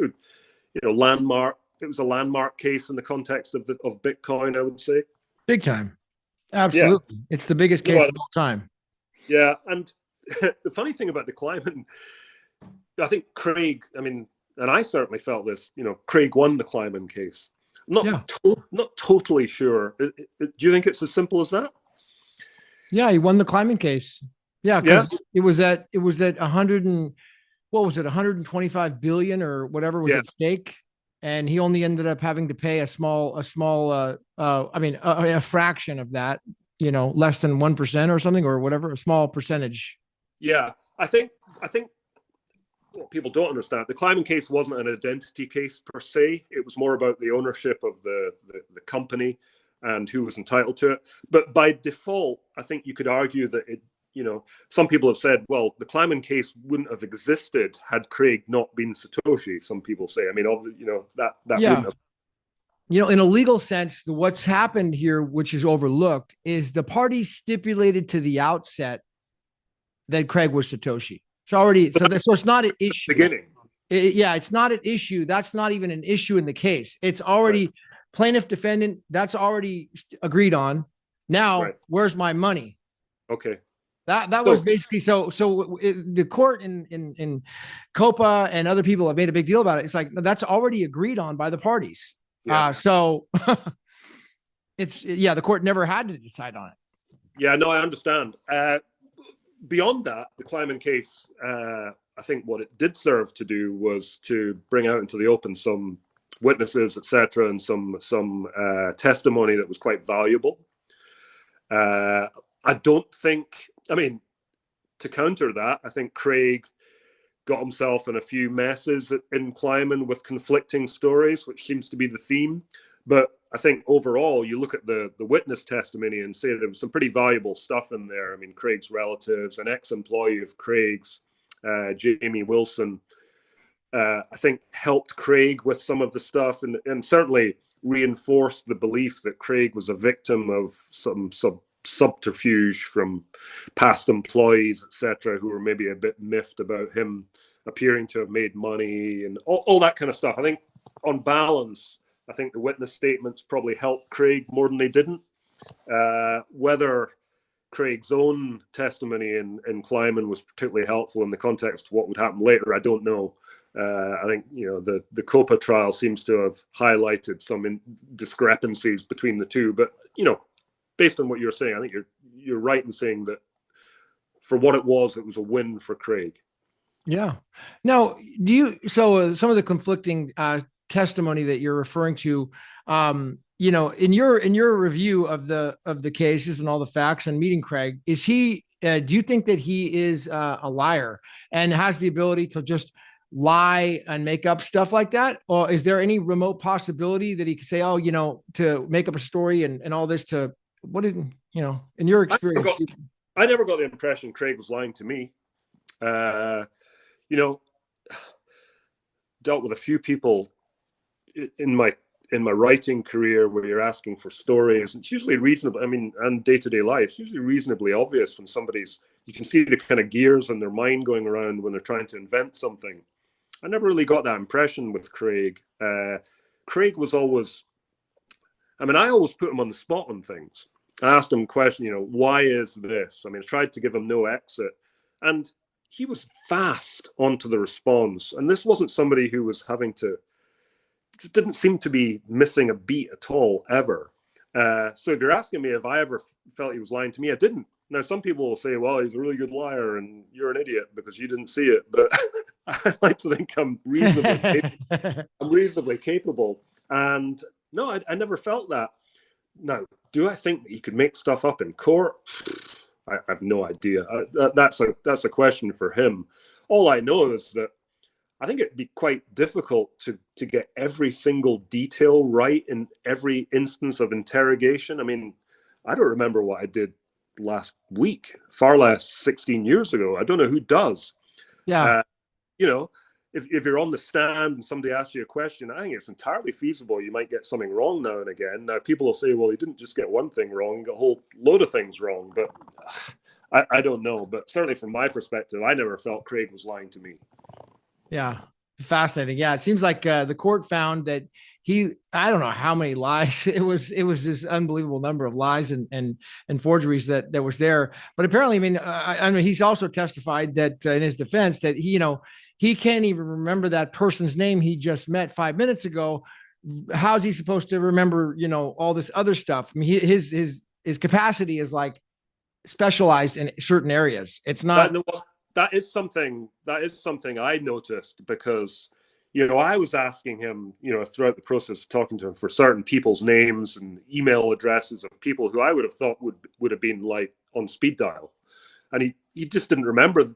landmark. It was a landmark case in the context of Bitcoin, I would say. Big time. Absolutely. Yeah. It's the biggest case of all time. Yeah. And the funny thing about the Kleiman, I think Craig, and I certainly felt this, Craig won the Kleiman case. Not totally sure. Do you think it's as simple as that? Yeah, he won the Kleiman case. Yeah, because it was at 100 and what was it, 125 billion or whatever was at stake, and he only ended up having to pay a fraction of that, less than 1% or something or whatever, a small percentage. Yeah, I think what people don't understand, the Kleiman case wasn't an identity case per se. It was more about the ownership of the company and who was entitled to it. But by default, I think you could argue that some people have said, well, the Kleiman case wouldn't have existed had Craig not been Satoshi. Some people say, that wouldn't have. In a legal sense, what's happened here, which is overlooked, is the parties stipulated to the outset that Craig was Satoshi. It's already, so it's not an issue. Beginning. It's not an issue. That's not even an issue in the case. It's already plaintiff defendant. That's already agreed on. Now, where's my money? Okay. That was basically the court in COPA and other people have made a big deal about it. It's like, that's already agreed on by the parties. Yeah. The court never had to decide on it. Yeah, no, I understand. Beyond that, the Kleiman case, I think what it did serve to do was to bring out into the open some witnesses, etc., and some testimony that was quite valuable. I don't think, I mean, to counter that, I think Craig got himself in a few messes in Kleiman with conflicting stories, which seems to be the theme. But I think overall, you look at the witness testimony and say there was some pretty valuable stuff in there. I mean, Craig's relatives, an ex-employee of Craig's, Jamie Wilson, I think helped Craig with some of the stuff, and certainly reinforced the belief that Craig was a victim of some subterfuge from past employees, etc., who were maybe a bit miffed about him appearing to have made money and all that kind of stuff. I think on balance, I think the witness statements probably helped Craig more than they didn't. Whether Craig's own testimony in Kleiman was particularly helpful in the context of what would happen later, I don't know. I think the COPA trial seems to have highlighted some discrepancies between the two, but based on what you're saying, I think you're right in saying that for what it was a win for Craig. Yeah. Now, some of the conflicting testimony that you're referring to, in your review of the cases and all the facts and meeting Craig, is he? Do you think that he is a liar and has the ability to just lie and make up stuff like that? Or is there any remote possibility that he could say, to make up a story and all this to what did, in your experience? I never got the impression Craig was lying to me. Dealt with a few people in my writing career where you're asking for stories. It's usually reasonable. I mean, and day-to-day life, it's usually reasonably obvious when you can see the kind of gears in their mind going around when they're trying to invent something. I never really got that impression with Craig. Craig was always, I always put him on the spot on things. I asked him a question, why is this? I tried to give him no exit. And he was fast onto the response. And this wasn't somebody who was didn't seem to be missing a beat at all, ever. So if you're asking me if I ever felt he was lying to me, I didn't. Now, some people will say, well, he's a really good liar and you're an idiot because you didn't see it. But I like to think I'm reasonably capable. And no, I never felt that. Now, do I think that he could make stuff up in court? I have no idea. That's a question for him. All I know is that I think it'd be quite difficult to get every single detail right in every instance of interrogation. I don't remember what I did last week, far less 16 years ago. I don't know who does. Yeah. If you're on the stand and somebody asks you a question, I think it's entirely feasible you might get something wrong now and again. Now, people will say, well, he didn't just get one thing wrong, he got a whole load of things wrong. But I don't know. But certainly from my perspective, I never felt Craig was lying to me. Yeah. Fascinating. Yeah. It seems like the court found that I don't know how many lies. It was this unbelievable number of lies and forgeries that was there. But apparently, he's also testified that in his defense that he can't even remember that person's name he just met 5 minutes ago. How's he supposed to remember, all this other stuff? His capacity is like specialized in certain areas. It's not. That is something I noticed because, I was asking him, throughout the process of talking to him for certain people's names and email addresses of people who I would have thought would have been like on speed dial. And he just didn't remember.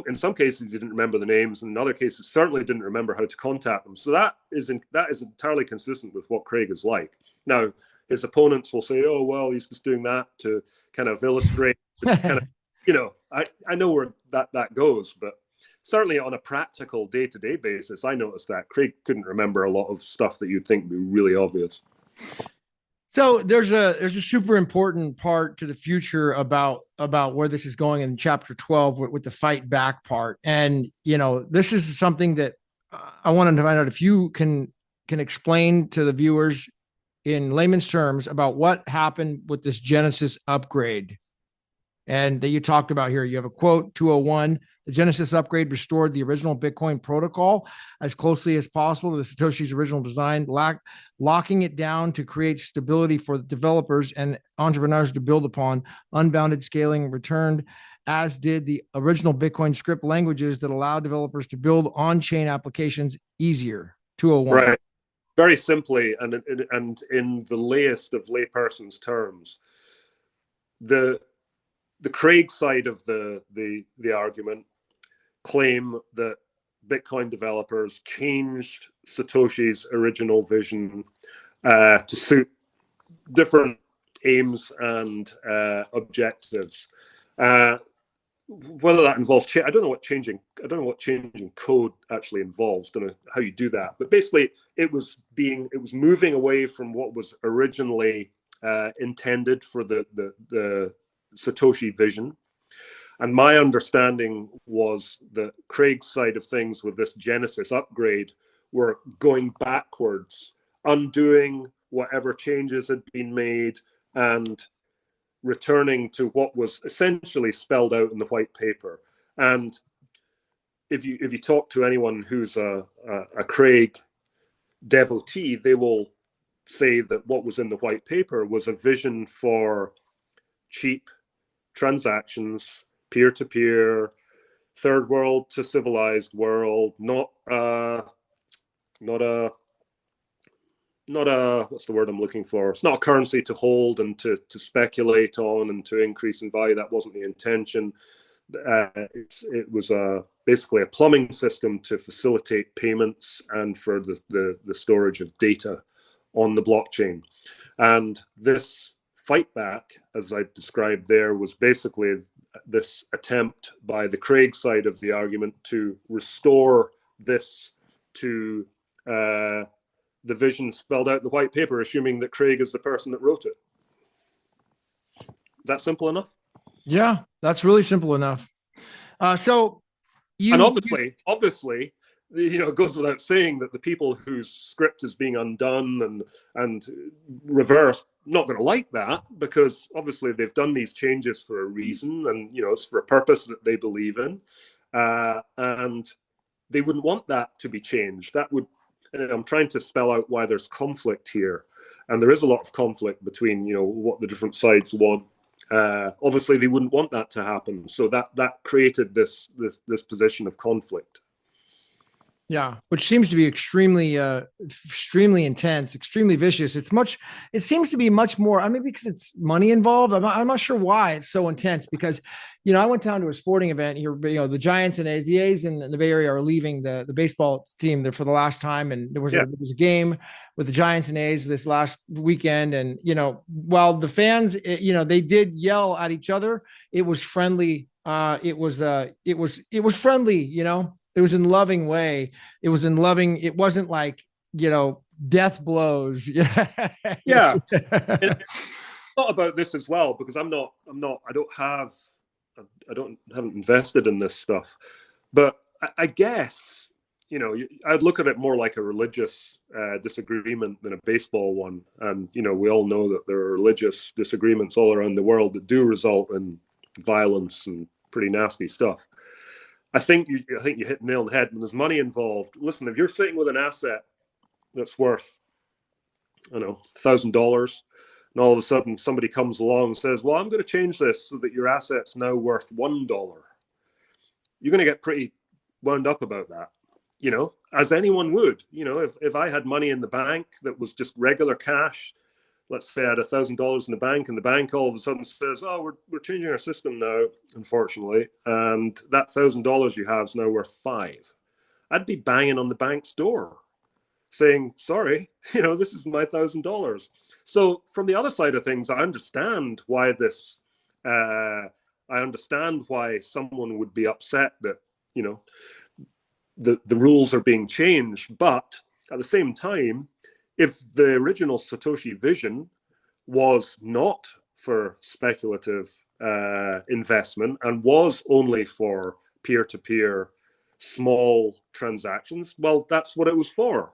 In some cases, he didn't remember the names. And in other cases, certainly didn't remember how to contact them. So that is entirely consistent with what Craig is like. Now, his opponents will say, oh, well, he's just doing that to kind of illustrate kind of, I know where that goes, but certainly on a practical day-to-day basis, I noticed that Craig couldn't remember a lot of stuff that you'd think would be really obvious. So there's a super important part to the future about where this is going in chapter 12 with the fight back part. And, this is something that I wanted to find out if you can explain to the viewers in layman's terms about what happened with this Genesis upgrade. And that you talked about here. You have a quote 201. The Genesis upgrade restored the original Bitcoin protocol as closely as possible to the Satoshi's original design, locking it down to create stability for the developers and entrepreneurs to build upon. Unbounded scaling returned, as did the original Bitcoin script languages that allow developers to build on-chain applications easier. 201. Right. Very simply, and in the layest of layperson's terms, the Craig side of the argument claim that Bitcoin developers changed Satoshi's original vision to suit different aims and objectives. Whether that involves I don't know what changing code actually involves. Don't know how you do that, but basically it was moving away from what was originally intended for the Satoshi vision. And my understanding was that Craig's side of things with this Genesis upgrade were going backwards, undoing whatever changes had been made and returning to what was essentially spelled out in the white paper. And if you talk to anyone who's a Craig devotee, they will say that what was in the white paper was a vision for cheap transactions, peer-to-peer, third world to civilized world, not a what's the word I'm looking for? It's not a currency to hold and to speculate on and to increase in value. That wasn't the intention. It was basically a plumbing system to facilitate payments and for the storage of data on the blockchain. And this fight back, as I described there, was basically this attempt by the Craig side of the argument to restore this to the vision spelled out in the white paper, assuming that Craig is the person that wrote it. That simple enough? Yeah, that's really simple enough. So obviously, it goes without saying that the people whose script is being undone and reversed not going to like that, because obviously they've done these changes for a reason, and it's for a purpose that they believe in, and they wouldn't want that to be changed. That would, I'm trying to spell out why there's conflict here, and there is a lot of conflict between what the different sides want. Obviously, they wouldn't want that to happen, so that created this position of conflict. Yeah, which seems to be extremely intense, extremely vicious. It seems to be much more. I mean, because it's money involved. I'm not sure why it's so intense. Because, I went down to a sporting event here. The Giants and the A's in the Bay Area are leaving the baseball team there for the last time, and there was a game with the Giants and A's this last weekend. And while the fans, they did yell at each other, it was friendly. It was friendly. It was in loving way. It was in loving. It wasn't like, death blows. Yeah. It's not about this as well, because I haven't invested in this stuff, but I guess, I'd look at it more like a religious disagreement than a baseball one. And, we all know that there are religious disagreements all around the world that do result in violence and pretty nasty stuff. I think you hit the nail on the head. When there's money involved, listen, if you're sitting with an asset that's worth, $1,000, and all of a sudden somebody comes along and says, well, I'm going to change this so that your asset's now worth $1, you're going to get pretty wound up about that, as anyone would. If I had money in the bank that was just regular cash, let's say I had $1,000 in the bank, and the bank all of a sudden says, oh, we're changing our system now, unfortunately, and that $1,000 you have is now worth $5. I'd be banging on the bank's door saying, sorry, this is my $1,000. So from the other side of things, I understand why someone would be upset that, the rules are being changed. But at the same time, if the original Satoshi vision was not for speculative investment and was only for peer-to-peer small transactions, well, that's what it was for.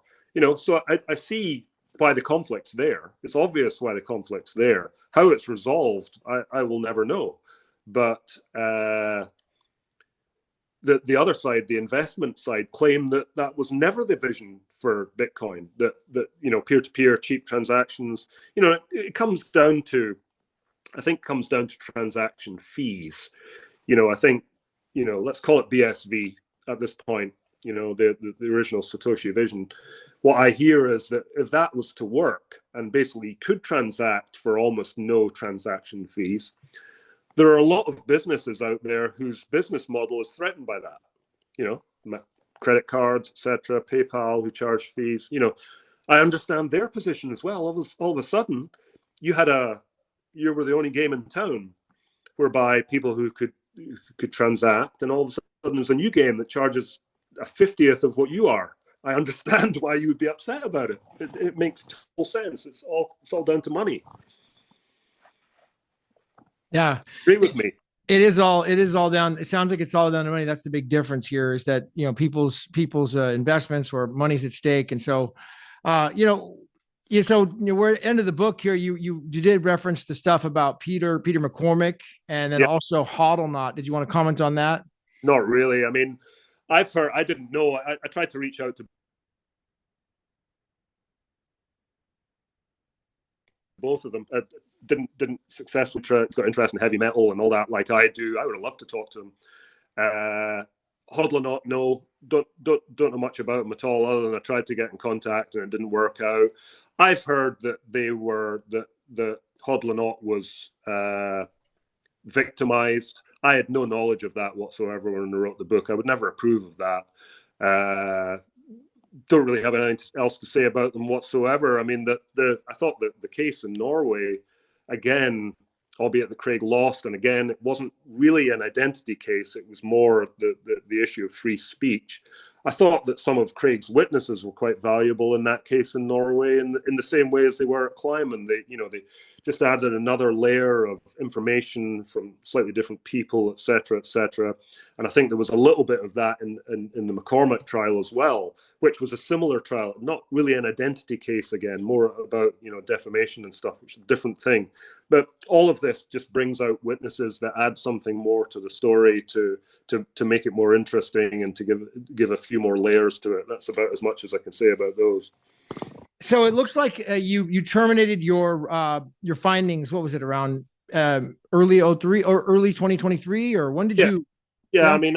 So I see why the conflict's there. It's obvious why the conflict's there. How it's resolved, I will never know. But the other side, the investment side, claim that was never the vision for Bitcoin. That peer-to-peer cheap transactions. It comes down to, transaction fees. I think let's call it BSV at this point. the original Satoshi vision. What I hear is that if that was to work and basically could transact for almost no transaction fees, there are a lot of businesses out there whose business model is threatened by that. Credit cards, etc., PayPal, who charge fees. I understand their position as well. All of a sudden, you were the only game in town whereby people who could transact, and all of a sudden there's a new game that charges a 50th of what you are. I understand why you would be upset about it. It makes total sense. It's all down to money. Yeah, agree with me. It is all down. It sounds like it's all down to money. That's the big difference here, is that people's investments or money's at stake, and so so we're at the end of the book here. You did reference the stuff about Peter McCormick, and then also Hodlnaut. Did you want to comment on that? Not really. I mean, I've heard. I didn't know. I tried to reach out to both of them. Didn't successfully got interest in heavy metal and all that like I do. I would have loved to talk to him. Hodlnaut, no, don't know much about him at all, other than I tried to get in contact and it didn't work out. I've heard that the Hodlnaut was victimized. I had no knowledge of that whatsoever when I wrote the book. I would never approve of that. Don't really have anything else to say about them whatsoever. I mean, I thought that the case in Norway, again, albeit that Craig lost, and again, it wasn't really an identity case. It was more the issue of free speech. I thought that some of Craig's witnesses were quite valuable in that case in Norway, in the same way as they were at Kleiman. They just added another layer of information from slightly different people, et cetera, et cetera. And I think there was a little bit of that in the McCormick trial as well, which was a similar trial, not really an identity case again, more about defamation and stuff, which is a different thing. But all of this just brings out witnesses that add something more to the story to make it more interesting and to give a few more layers to it. That's about as much as I can say about those. So it looks like you terminated your findings. What was it, around early 2003 or early 2023, or when did you? Yeah, I mean,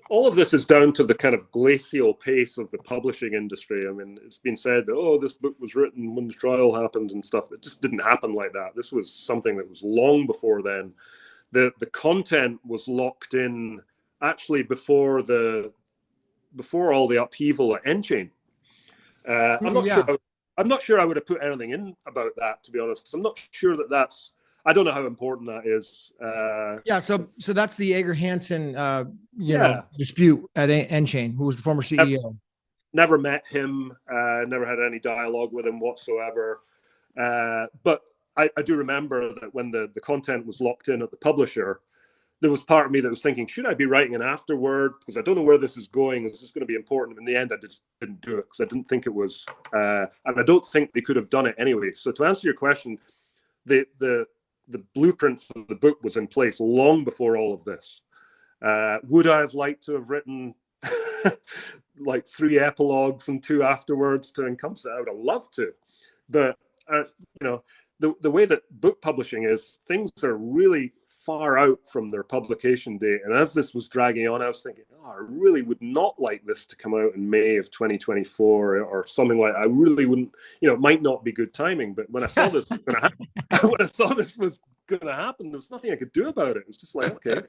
all of this is down to the kind of glacial pace of the publishing industry. I mean, it's been said, oh, this book was written when the trial happened and stuff. It just didn't happen like that. This was something that was long before then. The content was locked in actually before all the upheaval at Enchain. I'm not sure I would have put anything in about that, to be honest, because I'm not sure that's. I don't know how important that is. So that's the Ager Hansen, dispute at Enchain, who was the former CEO. Never met him. Never had any dialogue with him whatsoever. But I do remember that when the content was locked in at the publisher, there was part of me that was thinking, should I be writing an afterword? Because I don't know where this is going. Is this going to be important? In the end, I just didn't do it because I didn't think it was. And I don't think they could have done it anyway. So to answer your question, the blueprint for the book was in place long before all of this. Would I have liked to have written like 3 epilogues and 2 afterwards to encompass it? I would have loved to. But, the way that book publishing is, things are really far out from their publication date. And as this was dragging on, I was thinking, I really would not like this to come out in May of 2024 or something like that. I really wouldn't, it might not be good timing. But when I saw this was going to happen, there's nothing I could do about it. It's just like, okay,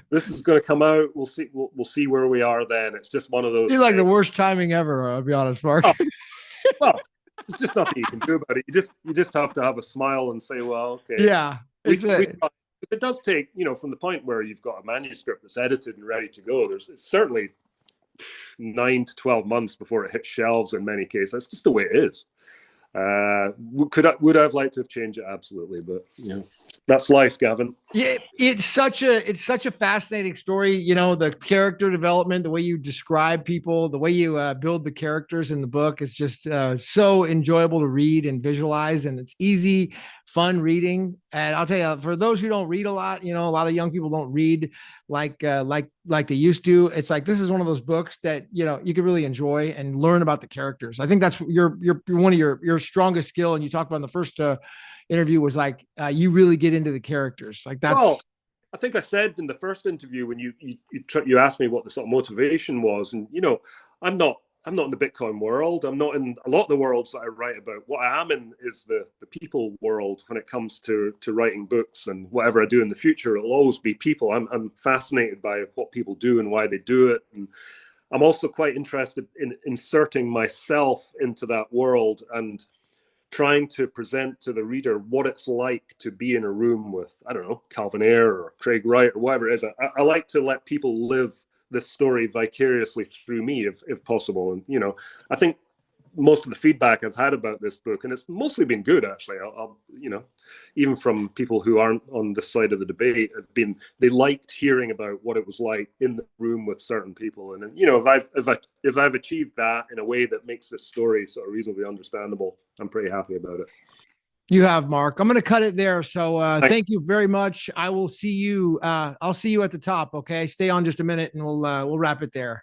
this is going to come out. We'll see where we are then. It's just one of those. You're like the worst timing ever, I'll be honest, Mark. Oh, well, it's just nothing you can do about it. You just have to have a smile and say, well, okay. Yeah. It does take, from the point where you've got a manuscript that's edited and ready to go, it's certainly 9 to 12 months before it hits shelves in many cases. That's just the way it is. Would I have liked to have changed it? Absolutely, but that's life, Gavin. Yeah, it's such a fascinating story. The character development, the way you describe people, the way you build the characters in the book is just so enjoyable to read and visualize, and it's easy, fun reading. And I'll tell you, for those who don't read a lot, a lot of young people don't read like they used to. It's like, this is one of those books that you could really enjoy and learn about the characters. I think that's your one of your strongest skill, and you talked about in the first interview was like you really get into the characters. Like that's. Well, I think I said in the first interview when you asked me what the sort of motivation was, and I'm not in the Bitcoin world. I'm not in a lot of the worlds that I write about. What I am in is the people world when it comes to writing books, and whatever I do in the future, it'll always be people. I'm fascinated by what people do and why they do it, and I'm also quite interested in inserting myself into that world and trying to present to the reader what it's like to be in a room with, I don't know, Calvin Ayre or Craig Wright or whatever it is. I like to let people live this story vicariously through me if possible. And, I think most of the feedback I've had about this book, and it's mostly been good, actually. I'll even from people who aren't on this side of the debate, they liked hearing about what it was like in the room with certain people. And if I've achieved that in a way that makes this story sort of reasonably understandable, I'm pretty happy about it. You have, Mark. I'm going to cut it there. So thank you very much. I will see you. I'll see you at the top. Okay, stay on just a minute, and we'll wrap it there.